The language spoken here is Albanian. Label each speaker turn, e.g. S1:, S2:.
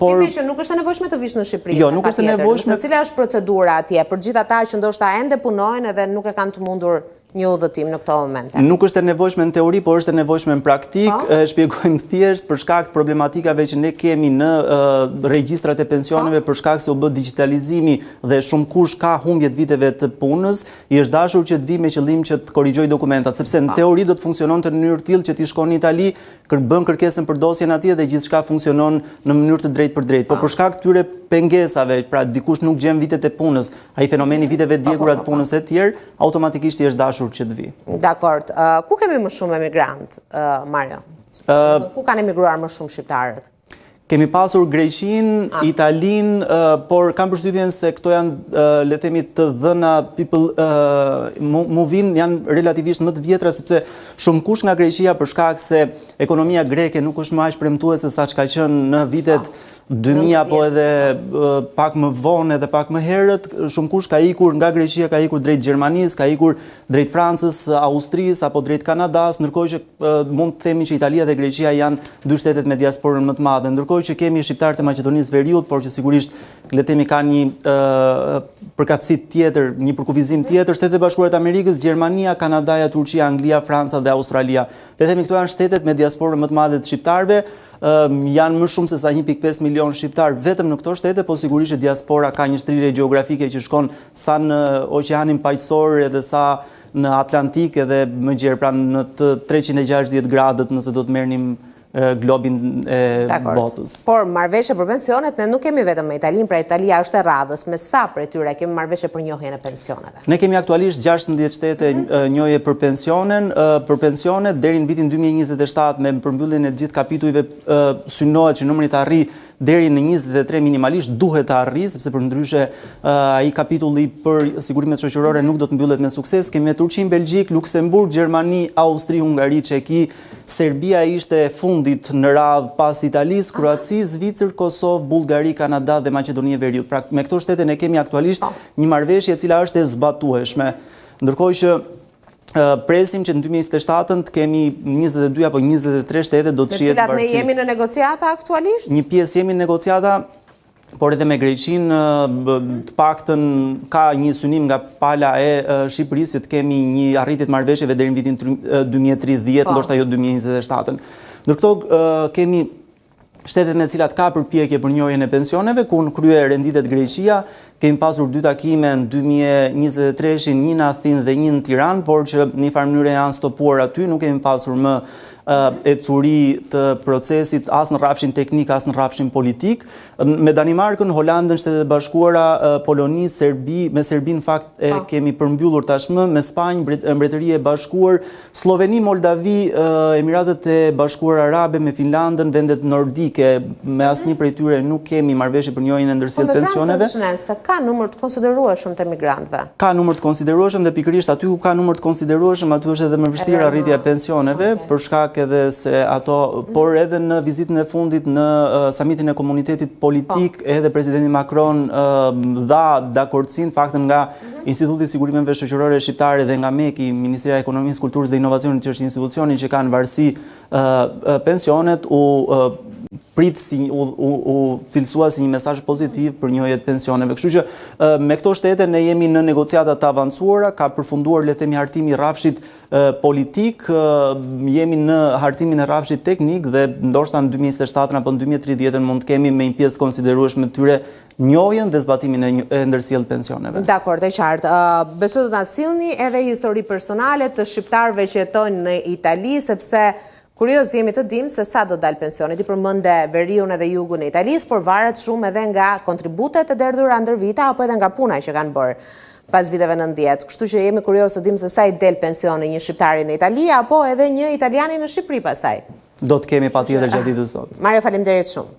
S1: Por që nuk është e nevojshme të vish në Shqipëri.
S2: Jo, nuk është e nevojshme.
S1: Cila është procedura atje për gjithë ata që ndoshta ende punojnë edhe nuk e kanë të mundur një udhëtim në këto momente?
S2: Nuk është e nevojshme në teori, por është e nevojshme në praktik. Shpjegojmë thjesht për shkak të problematikave që ne kemi në regjistrat e pensioneve për shkak se u bë digitalizimi dhe shumë kush ka humbje të viteve të punës, i është dashur që të vi me qëllim që të korrigjoj dokumentat, sepse në teori do të funksiononte në mënyrë tillë që ti shkon në Itali, bën kërkesën për dosjen atje dhe gjithçka funksionon në mënyrë të drejtë për drejtë. Po për shkak të këtyre pengesave, pra dikush nuk gjen vitet e punës, ai fenomeni viteve djegura të punës e tjerë, automatikisht i është dashur që të vi.
S1: Dakord. Ku kemi më shumë emigrant, Mario? Ku kanë emigruar më shumë shqiptarët?
S2: Kemi pasur Greqinë, Italinë, por kam përshtypjen se këto janë, le themi, të dhëna move-in janë relativisht më të vjetra, sepse shumë kush nga Greqia për shkak se ekonomia greke nuk është më aq premtuese sa çka qenë në vitet 2000 apo edhe pak më vonë edhe pak më herët, shumë kush ka ikur nga Greqia, ka ikur drejt Gjermanisë, ka ikur drejt Francës, Austrisë apo drejt Kanadas, ndërkohë që mund të themi që Italia dhe Greqia janë dy shtetet me diasporën më të madhe, ndërkohë që kemi shqiptarët e Maqedonisë Veriut, por që sigurisht le të themi kanë një përkatësi tjetër, një përkufizim tjetër, Shtetet e Bashkuara të Amerikës, Gjermania, Kanadaja, Turqia, Anglia, Franca dhe Australia. Le të themi këto janë shtetet me diasporën më të madhe të shqiptarëve. Janë më shumë se sa 1.5 milion shqiptar vetëm në këto shtete, po sigurisht që diaspora ka një shtrirje gjeografike që shkon sa në oqeanin paqësor edhe sa në Atlantik edhe më gjerë, pra në të 360 gradët nëse do të merrnim globin e botës.
S1: Por marrëveshje për pensionet ne nuk kemi vetëm me Italinë, pra Italia është e radhës. Me sa prej tyre kemi marrëveshje për njohjen e pensioneve?
S2: Ne kemi aktualisht 16 shtete njohje për pensionet deri në vitin 2027 me përmbylljen e gjithë kapitujve synohet që numri të arrijë deri në 23 minimalisht duhet të arrijë, sepse përndryshe ai kapitulli për sigurimet shoqërore nuk do të mbyllet me sukses. Kemi me Turqinë, Belgjik, Luksemburg, Gjermani, Austri, Hungari, Çeki, Serbia ishte e fundit në radhë pas Italisë, Kroaci, Zvicër, Kosovë, Bullgari, Kanada dhe Maqedonia e Veriut. Pra me këto shtete ne kemi aktualisht një marrëveshje e cila është e zbatueshme. Ndërkohë që presim që në 2027 kemi 22 apo 23 shtete do të shihet
S1: varësi. Me cilat ne jemi në negociata aktualisht?
S2: Një pjesë jemi në negociata, por edhe me Greqinë të paktën ka një synim nga pala e Shqipërisë të kemi një arritje të marrëveshjeve deri në vitin 2030, ndoshta jo 2027. Ndërkohë kemi shtetet me cilat ka përpjekje për njohjen e pensioneve, ku në krye renditet Greqia, kemi pasur 2 takime në 2023, një në Athinë dhe një në Tiranë, por që në një farë mënyrë janë stopuar aty, nuk kemi pasur më ecuri të procesit as në rrafshin teknik, as në rrafshin politik. Me Danimarkën, Holandën, Shtetet e Bashkuara, Poloni, Serbi, me Serbi në fakt e kemi përmbyllur tashmë, me Spanjë, Mbretëri e Bashkuar, Sloveni, Moldavi, Emiratet e Bashkuara Arabe, me Finlandën, vendet nordike, me asnjë prej tyre nuk kemi marrëveshje për njohjen e ndërsjellë pensioneve.
S1: Ka numër të konsiderueshëm të emigrantëve.
S2: Ka numër të konsiderueshëm dhe pikërisht aty ku ka numër të konsiderueshëm, aty është edhe më vështirë arritja e pensioneve, për shkak edhe se ato, por edhe në vizitën e fundit në samitin e komunitetit politik, edhe presidenti Macron dha dakordsinë paktën nga Instituti i Sigurimeve Shoqërore Shqiptare dhe nga MEK-i, Ministria e Ekonomisë, Kulturës dhe Inovacionit, që është institucioni që kanë varësi pensionet, prit u cilësua si një mesazh pozitiv për njohje të pensioneve. Kështu që me këto shtete ne jemi në negociata të avancuara, ka përfunduar le të themi hartimi i rrafshit politik, jemi në hartimin e rrafshit teknik dhe ndoshta në 2027 apo në 2030 mund të kemi me një pjesë konsiderueshme të tyre njohjen dhe zbatimin e ndërsjellë pensioneve.
S1: Dakor, e qartë. Besoj do ta sillni edhe histori personale të shqiptarëve që jetojnë në Itali, sepse kurioz jemi të dim se sa do dalë pensionit. I përmende veriun edhe jugun e Italisë, por varet shumë edhe nga kontributet e derdhura ndër vite apo edhe nga puna që kanë bërë pas viteve 90. Kështu që jemi kurioz të dim se sa i del pensioni një shqiptari në Itali apo edhe një italiani në Shqipëri pastaj.
S2: Do të kemi patjetër gjatë ditës sot.
S1: Mario, faleminderit shumë.